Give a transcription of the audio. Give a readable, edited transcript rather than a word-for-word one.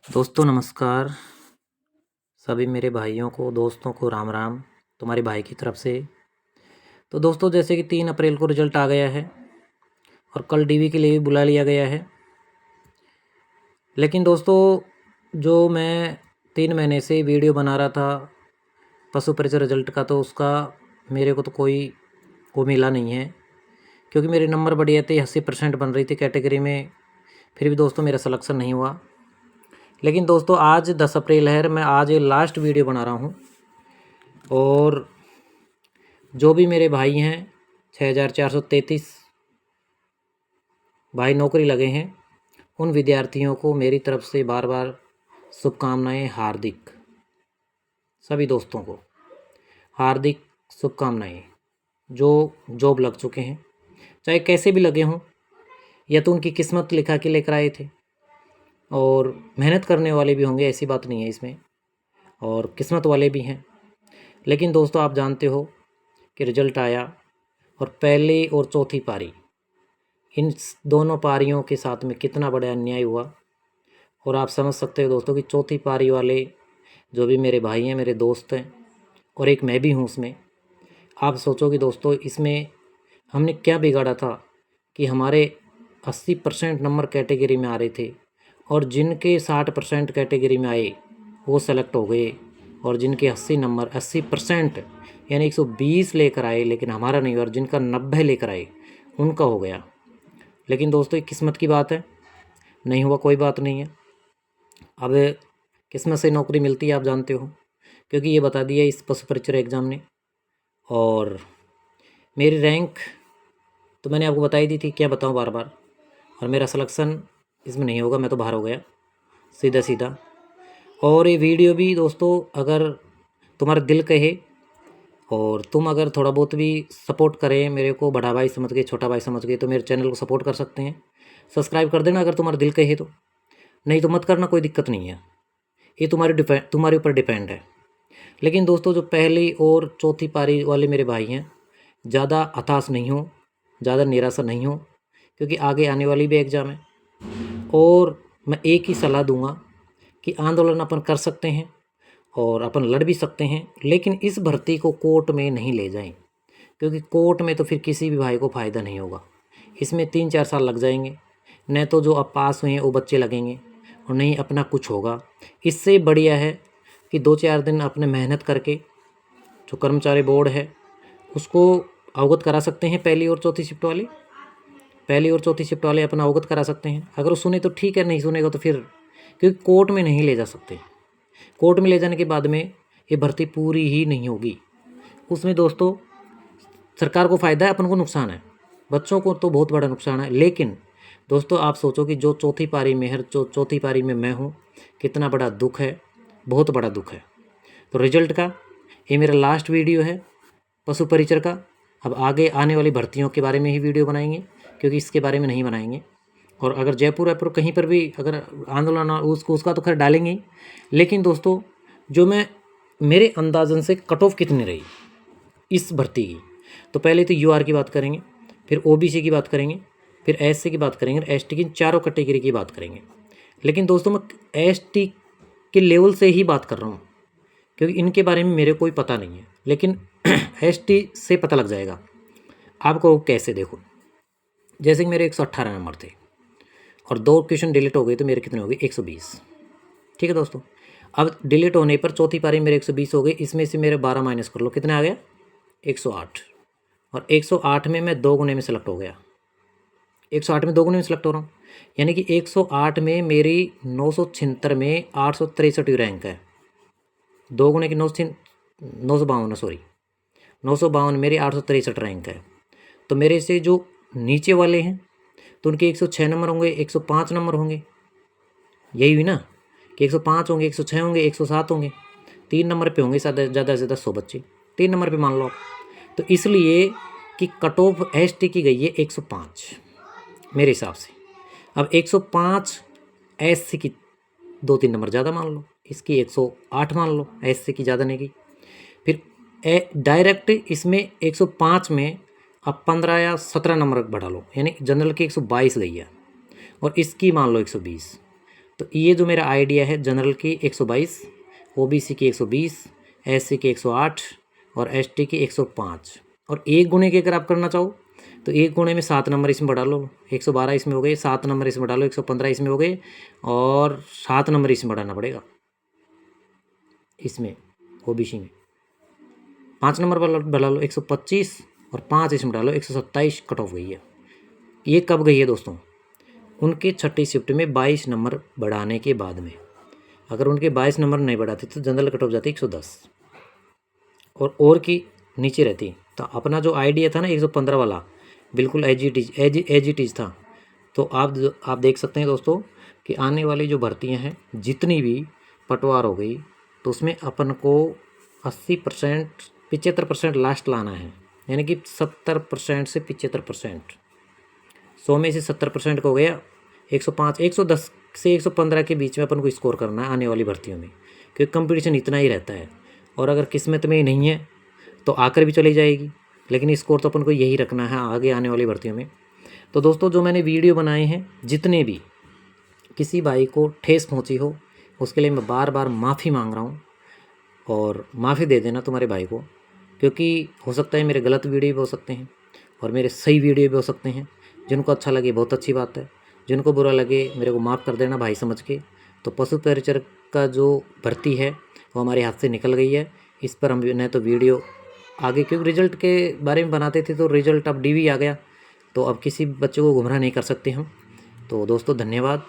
दोस्तों नमस्कार। सभी मेरे भाइयों को दोस्तों को राम राम तुम्हारे भाई की तरफ से। तो दोस्तों जैसे कि 3 अप्रैल को रिज़ल्ट आ गया है और कल डीवी के लिए भी बुला लिया गया है। लेकिन दोस्तों जो मैं 3 महीने से वीडियो बना रहा था पशु परिचय रिज़ल्ट का, तो उसका मेरे को तो कोई वो मिला नहीं है, क्योंकि मेरे नंबर बढ़िया थे, 80% बन रही थी कैटेगरी में। फिर भी दोस्तों मेरा सिलेक्शन नहीं हुआ। लेकिन दोस्तों आज 10 अप्रैल है, मैं आज ये लास्ट वीडियो बना रहा हूँ। और जो भी मेरे भाई हैं 6433 भाई नौकरी लगे हैं, उन विद्यार्थियों को मेरी तरफ से बार बार शुभकामनाएं हार्दिक। सभी दोस्तों को हार्दिक शुभकामनाएं जो जॉब लग चुके हैं, चाहे कैसे भी लगे हों, या तो उनकी किस्मत लिखा के लेकर आए थे, और मेहनत करने वाले भी होंगे, ऐसी बात नहीं है इसमें, और किस्मत वाले भी हैं। लेकिन दोस्तों आप जानते हो कि रिज़ल्ट आया और पहली और चौथी पारी, इन दोनों पारियों के साथ में कितना बड़ा अन्याय हुआ। और आप समझ सकते हो दोस्तों कि चौथी पारी वाले जो भी मेरे भाई हैं, मेरे दोस्त हैं, और एक मैं भी हूँ उसमें। आप सोचो कि दोस्तों इसमें हमने क्या बिगाड़ा था कि हमारे 80% नंबर कैटेगरी में आ रहे थे, और जिनके 60% कैटेगरी में आए वो सेलेक्ट हो गए, और जिनके 80 नंबर 80% यानी 120 लेकर आए लेकिन हमारा नहीं हुआ, और जिनका 90 लेकर आए उनका हो गया। लेकिन दोस्तों ये किस्मत की बात है, नहीं हुआ कोई बात नहीं है। अब किस्मत से नौकरी मिलती है, आप जानते हो, क्योंकि ये बता दिया इस पशु परिचय एग्ज़ाम ने। और मेरी रैंक तो मैंने आपको बताई दी थी, क्या बताऊं बार बार। और मेरा सिलेक्शन इसमें नहीं होगा, मैं तो बाहर हो गया सीधा सीधा। और ये वीडियो भी दोस्तों अगर तुम्हारा दिल कहे और तुम अगर थोड़ा बहुत भी सपोर्ट करें मेरे को, बड़ा भाई समझ के, छोटा भाई समझ के, तो मेरे चैनल को सपोर्ट कर सकते हैं। सब्सक्राइब कर देना अगर तुम्हारा दिल कहे तो, नहीं तो मत करना, कोई दिक्कत नहीं है। ये तुम्हारे ऊपर डिपेंड है। लेकिन दोस्तों जो पहली और चौथी पारी वाले मेरे भाई हैं, ज़्यादा हताश नहीं हो, ज़्यादा निराशा नहीं हो, क्योंकि आगे आने वाली भी एग्ज़ाम है। और मैं एक ही सलाह दूंगा कि आंदोलन अपन कर सकते हैं और अपन लड़ भी सकते हैं, लेकिन इस भर्ती को कोर्ट में नहीं ले जाएं, क्योंकि कोर्ट में तो फिर किसी भी भाई को फ़ायदा नहीं होगा। इसमें 3-4 साल लग जाएंगे, न तो जो अब पास हुए हैं वो बच्चे लगेंगे, और नहीं अपना कुछ होगा। इससे बढ़िया है कि 2-4 दिन अपने मेहनत करके जो कर्मचारी बोर्ड है उसको अवगत करा सकते हैं। पहली और चौथी शिफ्ट वाले अपना अवगत करा सकते हैं। अगर वो सुने तो ठीक है, नहीं सुनेगा तो फिर, क्योंकि कोर्ट में नहीं ले जा सकते। कोर्ट में ले जाने के बाद में ये भर्ती पूरी ही नहीं होगी। उसमें दोस्तों सरकार को फ़ायदा है, अपन को नुकसान है, बच्चों को तो बहुत बड़ा नुकसान है। लेकिन दोस्तों आप सोचो कि जो चौथी पारी में है, जो चौथी पारी में मैं हूँ, कितना बड़ा दुख है, बहुत बड़ा दुख है। तो रिजल्ट का ये मेरा लास्ट वीडियो है पशु परिचर का। अब आगे आने वाली भर्तियों के बारे में ही वीडियो बनाएंगे, क्योंकि इसके बारे में नहीं बनाएंगे। और अगर जयपुर वयपुर कहीं पर भी अगर आंदोलन उसका तो खैर डालेंगे ही। लेकिन दोस्तों जो मैं मेरे अंदाजन से कट ऑफ कितनी रही इस भर्ती की, तो पहले तो यूआर की बात करेंगे, फिर ओबीसी की बात करेंगे, फिर एससी की बात करेंगे, और एसटी की, चारों कैटेगरी की बात करेंगे। लेकिन दोस्तों मैं एसटी के लेवल से ही बात कर रहा हूँ, क्योंकि इनके बारे में मेरे कोई पता नहीं है। लेकिन एसटी से पता लग जाएगा आपको। कैसे देखो, जैसे कि मेरे 118 नंबर थे और 2 क्वेश्चन डिलीट हो गए, तो मेरे कितने हो गए, 120। ठीक है दोस्तों, अब डिलीट होने पर चौथी पारी मेरे 120 हो गए। इसमें से मेरे 12 माइनस कर लो, कितने आ गया, 108। और 108 में मैं 2 गुने में सेलेक्ट हो गया। 108 में 2 गुने में सेलेक्ट हो रहा हूँ, यानी कि 108 में मेरी 976 में 863 रैंक है। 2 गुने की 952, सॉरी 952 मेरी 863 रैंक है। तो मेरे से जो नीचे वाले हैं तो उनके 106 नंबर होंगे, 105 नंबर होंगे, यही हुई ना, कि 105 होंगे, 106 होंगे, 107 होंगे। 3 नंबर पे होंगे ज़्यादा से ज़्यादा 100 बच्चे, 3 नंबर पे मान लो आप। तो इसलिए कि कट ऑफ एसटी की गई है 105 मेरे हिसाब से। अब 105 एससी की 2-3 नंबर ज़्यादा मान लो, इसकी 108 मान लो, एससी की ज़्यादा नहीं की। फिर डायरेक्ट इसमें 105 में अब 15 या 17 नंबर बढ़ा लो, यानी जनरल की 122 गई है, और इसकी मान लो 120। तो ये जो मेरा आइडिया है, जनरल की 122, ओबीसी की 120, एससी की 108 और एसटी की 105। और एक गुणे की अगर आप करना चाहो तो एक गुणे में 7 नंबर इसमें बढ़ा लो, 112 इसमें हो गए, 7 नंबर इसमें बढ़ा लो, 115 इसमें हो गए, और 7 नंबर इसमें बढ़ाना पड़ेगा, इसमें ओबीसी में 5 नंबर बढ़ा लो 125, और 5 इसमें डालो 127 कट ऑफ गई है। ये कब गई है दोस्तों? उनके छठी शिफ्ट में 22 नंबर बढ़ाने के बाद में। अगर उनके 22 नंबर नहीं बढ़ाते तो जनरल कट ऑफ जाती 110 और की नीचे रहती। तो अपना जो आइडिया था ना 115 वाला, बिल्कुल एज इट इज था। तो आप देख सकते हैं दोस्तों कि आने वाली जो भर्तियां हैं जितनी भी पटवार हो गई, तो उसमें अपन को 80% 75% लास्ट लाना है, यानी कि 70% से 75%। 100 में से 70% को हो गया 105, 110 से 115 के बीच में अपन को स्कोर करना है आने वाली भर्तियों में, क्योंकि कंपटीशन इतना ही रहता है। और अगर किस्मत में ही नहीं है तो आकर भी चली जाएगी, लेकिन स्कोर तो अपन को यही रखना है आगे आने वाली भर्तियों में। तो दोस्तों जो मैंने वीडियो बनाए हैं, जितने भी किसी भाई को ठेस पहुंची हो उसके लिए मैं बार बार माफ़ी मांग रहा हूं, और माफ़ी दे देना तुम्हारे भाई को, क्योंकि हो सकता है मेरे गलत वीडियो भी हो सकते हैं और मेरे सही वीडियो भी हो सकते हैं। जिनको अच्छा लगे बहुत अच्छी बात है, जिनको बुरा लगे मेरे को माफ़ कर देना भाई समझ के। तो पशु परिचर का जो भर्ती है वो हमारे हाथ से निकल गई है। इस पर हम न तो वीडियो आगे, क्योंकि रिजल्ट के बारे में बनाते थे तो रिजल्ट अब डीवी आ गया, तो अब किसी बच्चे को गुमराह नहीं कर सकते हम। तो दोस्तों धन्यवाद।